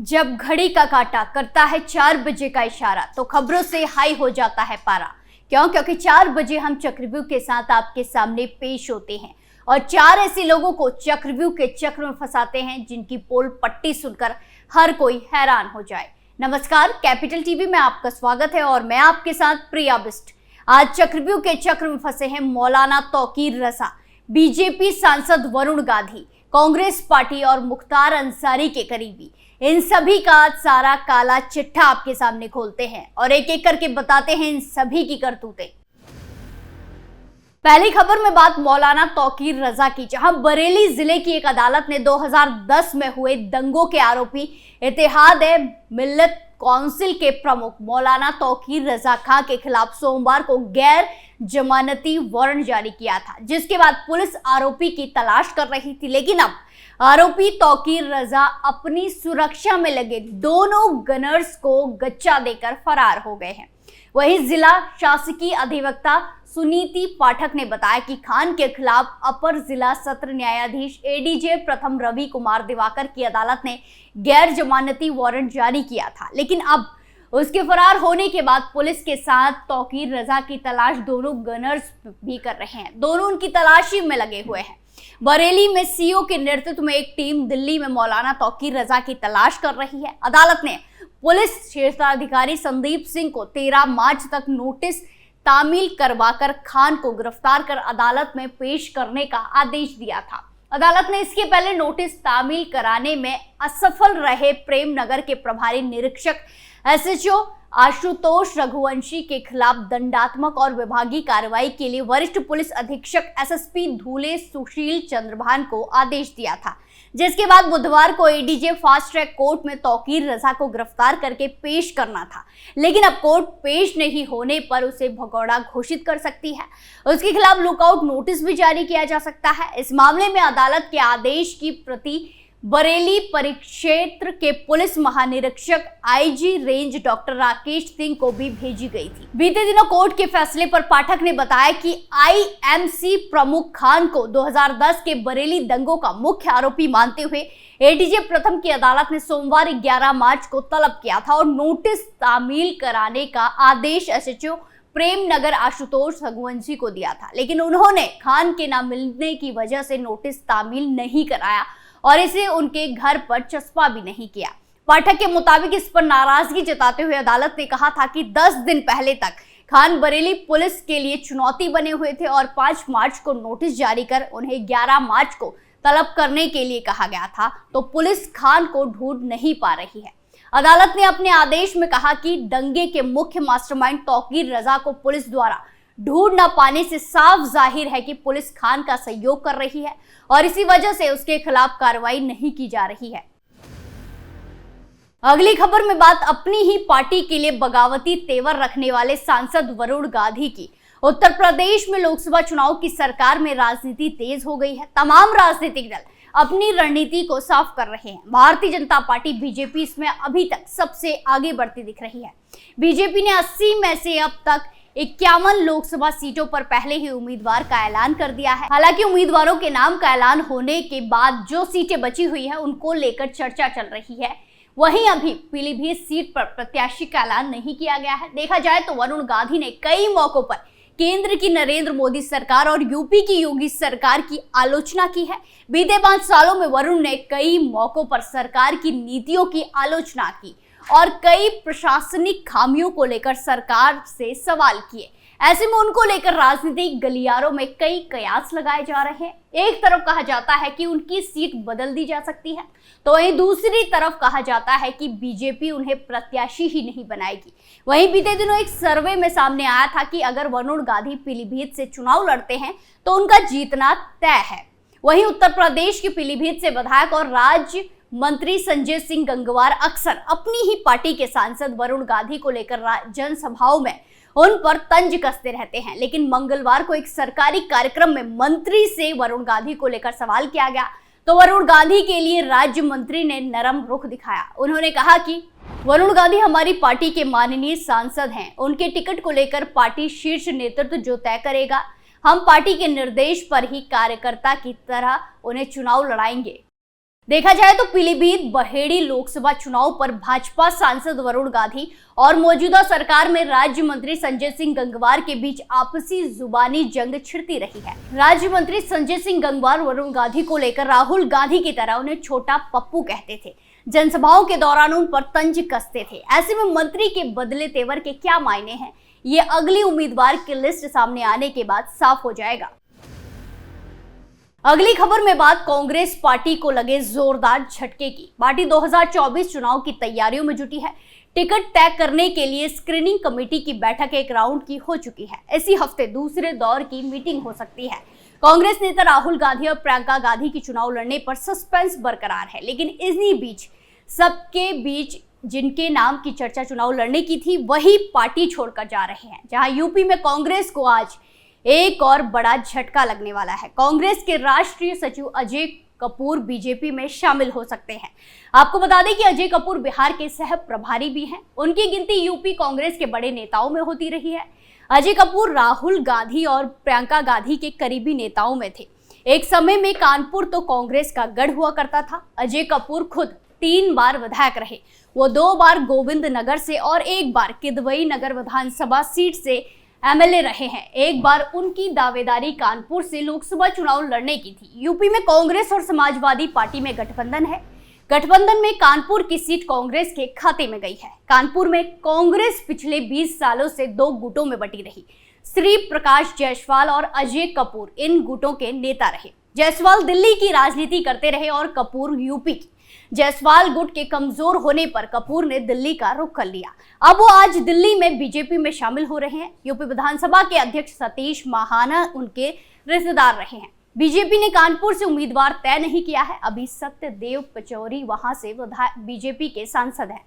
जब घड़ी का काटा करता है 4 बजे का इशारा तो खबरों से हाई हो जाता है पारा। क्योंकि 4 बजे हम चक्रव्यूह के साथ आपके सामने पेश होते हैं और 4 ऐसे लोगों को चक्रव्यूह के चक्र में फंसाते हैं जिनकी पोल पट्टी सुनकर हर कोई हैरान हो जाए। नमस्कार, कैपिटल टीवी में आपका स्वागत है और मैं आपके साथ प्रिया बिस्ट। आज चक्रव्यूह के चक्र में फंसे हैं मौलाना तौकीर रजा, बीजेपी सांसद वरुण गांधी, कांग्रेस पार्टी और मुख्तार अंसारी के करीबी। इन सभी का आज सारा काला चिट्ठा आपके सामने खोलते हैं और एक एक करके बताते हैं इन सभी की करतूतें। पहली खबर में बात मौलाना तौकीर रजा की, जहां बरेली जिले की एक अदालत ने 2010 में हुए दंगों के आरोपी इत्तेहाद-ए-मिल्लत काउंसिल के प्रमुख मौलाना तौकीर रजा खां के खिलाफ सोमवार को गैर जमानती वारंट जारी किया था, जिसके बाद पुलिस आरोपी की तलाश कर रही थी। लेकिन अब आरोपी तौकीर रजा अपनी सुरक्षा में लगे दोनों गनर्स को गच्चा देकर फरार हो गए हैं। वहीं जिला शासकीय अधिवक्ता सुनीति पाठक ने बताया कि खान के खिलाफ अपर जिला सत्र न्यायाधीश एडीजे प्रथम रवि कुमार दिवाकर की अदालत ने गैर जमानती वारंट जारी किया था। लेकिन अब उसके फरार होने के बाद पुलिस के साथ तौकीर रजा की तलाश दोनों गनर्स भी कर रहे हैं। दोनों उनकी तलाशी में लगे हुए हैं। बरेली में सीओ के नेतृत्व में एक टीम दिल्ली में मौलाना तौकीर रजा की तलाश कर रही है। अदालत ने पुलिस क्षेत्राधिकारी संदीप सिंह को 13 मार्च तक नोटिस तामील करवाकर खान को गिरफ्तार कर अदालत में पेश करने का आदेश दिया था। अदालत ने इसके पहले नोटिस तामील कराने में असफल रहे प्रेमनगर के प्रभारी निरीक्षक एसएचओ आशुतोष रघुवंशी के खिलाफ दंडात्मक और विभागीय कार्रवाई के लिए वरिष्ठ पुलिस अधीक्षक एसएसपी धूले सुशील चंद्रभान को आदेश दिया था, जिसके बाद बुधवार को एडीजे फास्ट ट्रैक कोर्ट में तौकीर रजा को गिरफ्तार करके पेश करना था। लेकिन अब कोर्ट पेश नहीं होने पर उसे भगौड़ा घोषित कर सकती है। उसके खिलाफ लुकआउट नोटिस भी जारी किया जा सकता है। इस मामले में अदालत के आदेश की प्रति बरेली परिक्षेत्र के पुलिस महानिरीक्षक IG range doctor Rakesh Singh को भी भेजी गई थी। बीते दिनों कोर्ट के फैसले पर पाठक ने बताया कि आईएमसी प्रमुख खान को 2010 के बरेली दंगों का मुख्य आरोपी मानते हुए एडीजे प्रथम की अदालत ने सोमवार 11 मार्च को तलब किया था और नोटिस तामील कराने का आदेश एसएचओ प्रेमनगर आशुतोष रघुवंशी को दिया था। लेकिन उन्होंने खान के न मिलने की वजह से नोटिस तामील नहीं कराया और इसे उनके घर पर चस्पा भी नहीं किया। पाठक के मुताबिक इस पर नाराजगी जताते हुए अदालत ने कहा था कि 10 दिन पहले तक खान बरेली पुलिस के लिए चुनौती बने हुए थे और 5 मार्च को नोटिस जारी कर उन्हें 11 मार्च को तलब करने के लिए कहा गया था, तो पुलिस खान को ढूंढ नहीं पा रही है। अदालत ने अपने आदेश में कहा कि दंगे के मुख्य मास्टरमाइंड तौकीर रजा को पुलिस द्वारा ढूंढ न पाने से साफ जाहिर है कि पुलिस खान का सहयोग कर रही है और इसी वजह से उसके खिलाफ कार्रवाई नहीं की जा रही है। अगली खबर में बात अपनी ही पार्टी के लिए बगावती तेवर रखने वाले सांसद वरुण गांधी की। उत्तर प्रदेश में लोकसभा चुनाव की सरकार में राजनीति तेज हो गई है। तमाम राजनीतिक दल अपनी रणनीति को साफ कर रहे हैं। भारतीय जनता पार्टी बीजेपी इसमें अभी तक सबसे आगे बढ़ती दिख रही है। बीजेपी ने 80 में से अब तक 51 लोकसभा सीटों पर पहले ही उम्मीदवार का ऐलान कर दिया है। हालांकि उम्मीदवारों के नाम का ऐलान होने के बाद जो सीटें बची हुई है उनको लेकर चर्चा चल रही है। वहीं अभी पीलीभीत सीट पर प्रत्याशी का ऐलान नहीं किया गया है। देखा जाए तो वरुण गांधी ने कई मौकों पर केंद्र की नरेंद्र मोदी सरकार और यूपी की योगी सरकार की आलोचना की है। बीते 5 सालों में वरुण ने कई मौकों पर सरकार की नीतियों की आलोचना की और कई प्रशासनिक खामियों को लेकर सरकार से सवाल किए। ऐसे में उनको लेकर राजनीतिक गलियारों में कई कयास लगाए जा रहे हैं। एक तरफ कहा जाता है कि उनकी सीट बदल दी जा सकती है, तो वहीं दूसरी तरफ कहा जाता है कि बीजेपी उन्हें प्रत्याशी ही नहीं बनाएगी। वहीं बीते दिनों एक सर्वे में सामने आया था कि अगर वरुण गांधी पीलीभीत से चुनाव लड़ते हैं तो उनका जीतना तय है। वहीं उत्तर प्रदेश की पीलीभीत से विधायक और राज्य मंत्री संजय सिंह गंगवार अक्सर अपनी ही पार्टी के सांसद वरुण गांधी को लेकर जनसभाओं में उन पर तंज कसते रहते हैं। लेकिन मंगलवार को एक सरकारी कार्यक्रम में मंत्री से वरुण गांधी को लेकर सवाल किया गया तो वरुण गांधी के लिए राज्य मंत्री ने नरम रुख दिखाया। उन्होंने कहा कि वरुण गांधी हमारी पार्टी के माननीय सांसद हैं। उनके टिकट को लेकर पार्टी शीर्ष नेतृत्व जो तय करेगा। हम पार्टी के निर्देश पर ही कार्यकर्ता की तरह उन्हें चुनाव लड़ाएंगे। देखा जाए तो पीलीभीत बहेड़ी लोकसभा चुनाव पर भाजपा सांसद वरुण गांधी और मौजूदा सरकार में राज्य मंत्री संजय सिंह गंगवार के बीच आपसी जुबानी जंग छिड़ती रही है। राज्य मंत्री संजय सिंह गंगवार वरुण गांधी को लेकर राहुल गांधी की तरह उन्हें छोटा पप्पू कहते थे, जनसभाओं के दौरान उन पर तंज कसते थे। ऐसे में मंत्री के बदले तेवर के क्या मायने हैं, ये अगली उम्मीदवार की लिस्ट सामने आने के बाद साफ हो जाएगा। अगली खबर में बात कांग्रेस पार्टी को लगे जोरदार झटके की। पार्टी 2024 चुनाव की तैयारियों में जुटी है। टिकट तय करने के लिए स्क्रीनिंग कमेटी की बैठक एक राउंड की हो चुकी है। इसी हफ्ते दूसरे दौर की मीटिंग हो सकती है। कांग्रेस नेता राहुल गांधी और प्रियंका गांधी की चुनाव लड़ने पर सस्पेंस बरकरार है, लेकिन इन्हीं बीच सबके बीच जिनके नाम की चर्चा चुनाव लड़ने की थी वही पार्टी छोड़कर जा रहे हैं। जहां यूपी में कांग्रेस को आज एक और बड़ा झटका लगने वाला है। कांग्रेस के राष्ट्रीय सचिव अजय कपूर बीजेपी में शामिल हो सकते हैं। आपको बता दें कि अजय कपूर बिहार के सह प्रभारी भी हैं। उनकी गिनती यूपी कांग्रेस के बड़े नेताओं में होती रही है। अजय कपूर राहुल गांधी और प्रियंका गांधी के करीबी नेताओं में थे। एक समय में कानपुर तो कांग्रेस का गढ़ हुआ करता था। अजय कपूर खुद 3 बार विधायक रहे। वो 2 बार गोविंद नगर से और 1 बार किदवई नगर विधानसभा सीट से एमएलए रहे हैं। एक बार उनकी दावेदारी कानपुर से लोकसभा चुनाव लड़ने की थी। यूपी में कांग्रेस और समाजवादी पार्टी में गठबंधन है। गठबंधन में कानपुर की सीट कांग्रेस के खाते में गई है। कानपुर में कांग्रेस पिछले 20 सालों से 2 गुटों में बटी रही। श्री प्रकाश जायसवाल और अजय कपूर इन गुटों के नेता रहे। जायसवाल दिल्ली की राजनीति करते रहे और कपूर यूपी की। जायसवाल गुट के कमजोर होने पर कपूर ने दिल्ली का रुख कर लिया। अब वो आज दिल्ली में बीजेपी में शामिल हो रहे हैं। यूपी विधानसभा के अध्यक्ष सतीश महाना उनके रिश्तेदार रहे हैं। बीजेपी ने कानपुर से उम्मीदवार तय नहीं किया है। अभी सत्यदेव पचौरी वहां से बीजेपी के सांसद हैं।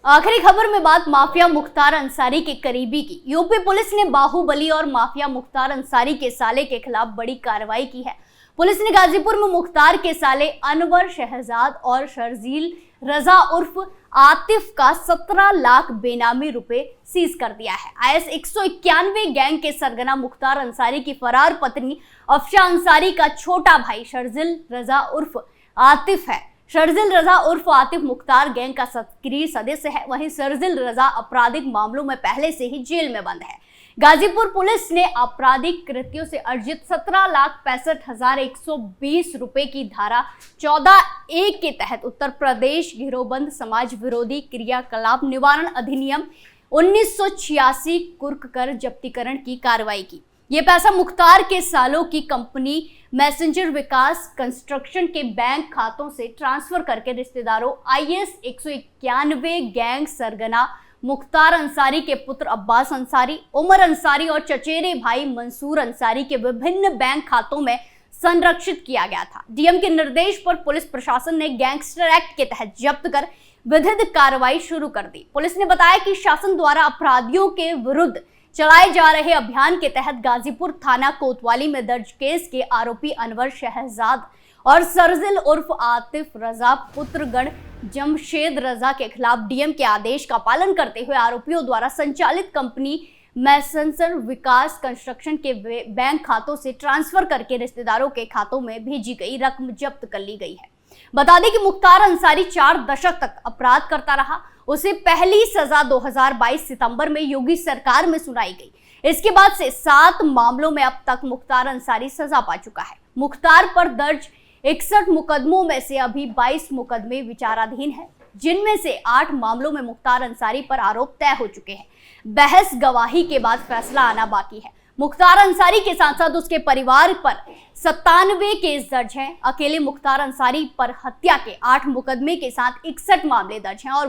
आखिरी खबर में बात माफिया मुख्तार अंसारी के करीबी की। यूपी पुलिस ने बाहुबली और माफिया मुख्तार अंसारी के साले के खिलाफ बड़ी कार्रवाई की है। पुलिस ने गाजीपुर में मुख्तार के साले अनवर शहजाद और शर्जील रजा उर्फ आतिफ का 17 लाख बेनामी रुपए सीज कर दिया है। आईएस 191 गैंग के सरगना मुख्तार अंसारी की फरार पत्नी अफशा अंसारी का छोटा भाई शर्जील रजा उर्फ आतिफ है। शर्जील रजा उर्फ आतिफ मुख्तार गैंग का सक्रिय सदस्य है। वहीं शर्जील रजा आपराधिक मामलों में पहले से ही जेल में बंद है। गाजीपुर पुलिस ने आपराधिक कृत्यों से अर्जित 17,65,120 रुपए की धारा 14(a) के तहत उत्तर प्रदेश गिरोहबंद समाज विरोधी क्रियाकलाप निवारण अधिनियम 1986 कुर्क कर जब्तीकरण की कार्रवाई की। ये पैसा मुख्तार के सालों की कंपनी मैसेंजर विकास कंस्ट्रक्शन के बैंक खातों से ट्रांसफर करके रिश्तेदारों आईएस 191 गैंग सरगना मुख्तार अंसारी के पुत्र अब्बास अंसारी, उमर अंसारी और चचेरे भाई मंसूर अंसारी के विभिन्न बैंक खातों में संरक्षित किया गया था। डीएम के निर्देश पर पुलिस प्रशासन ने गैंगस्टर एक्ट के तहत जब्त कर विधिक कार्रवाई शुरू कर दी। पुलिस ने बताया कि शासन द्वारा अपराधियों के विरुद्ध चलाए जा रहे अभियान के तहत गाजीपुर थाना कोतवाली में दर्ज केस के आरोपी अनवर शहजाद और शर्जील उर्फ आतिफ रजा पुत्रगण जमशेद रजा के खिलाफ डीएम के आदेश का पालन करते हुए आरोपियों द्वारा संचालित कंपनी मैसेंजर विकास कंस्ट्रक्शन के बैंक खातों से ट्रांसफर करके रिश्तेदारों के खातों में भेजी गई रकम जब्त कर ली गई है। बता दें कि मुख्तार अंसारी 4 दशक तक अपराध करता रहा। उसे पहली सजा 2022 सितंबर में योगी सरकार में सुनाई गई। इसके बाद से 7 मामलों में अब तक मुख्तार अंसारी सजा पा चुका है। मुख्तार पर दर्ज 61 मुकदमों में से अभी 22 मुकदमे विचाराधीन हैं, जिनमें से 8 मामलों में मुख्तार अंसारी पर आरोप तय हो चुके हैं। बहस गवाही के बाद फैसला आना बाकी है। मुख्तार अंसारी के साथ साथ उसके परिवार पर 97 केस दर्ज हैं। अकेले मुख्तार अंसारी पर हत्या के 8 मुकदमे के साथ 61 मामले दर्ज हैं और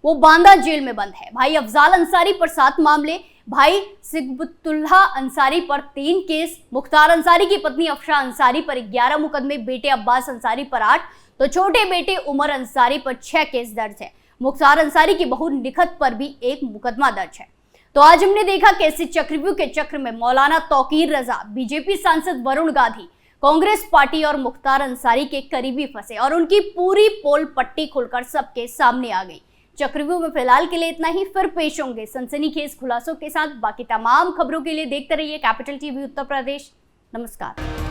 वो बांदा जेल में बंद है। भाई अफजाल अंसारी पर 7 मामले, भाई सिगबतुल्लाह अंसारी पर 3 केस, मुख्तार अंसारी की पत्नी अफशा अंसारी पर 11 मुकदमे, बेटे अब्बास अंसारी पर 8 तो छोटे बेटे उमर अंसारी पर 6 केस दर्ज है। मुख्तार अंसारी की बहू निखत पर भी 1 मुकदमा दर्ज है। तो आज हमने देखा कैसे चक्रव्यूह के चक्र में मौलाना तौकीर रजा, बीजेपी सांसद वरुण गांधी, कांग्रेस पार्टी और मुख्तार अंसारी के करीबी फंसे और उनकी पूरी पोल पट्टी खुलकर सबके सामने आ गई। चक्रव्यूह में फिलहाल के लिए इतना ही। फिर पेश होंगे सनसनीखेज खुलासों के साथ। बाकी तमाम खबरों के लिए देखते रहिए कैपिटल टीवी उत्तर प्रदेश। नमस्कार।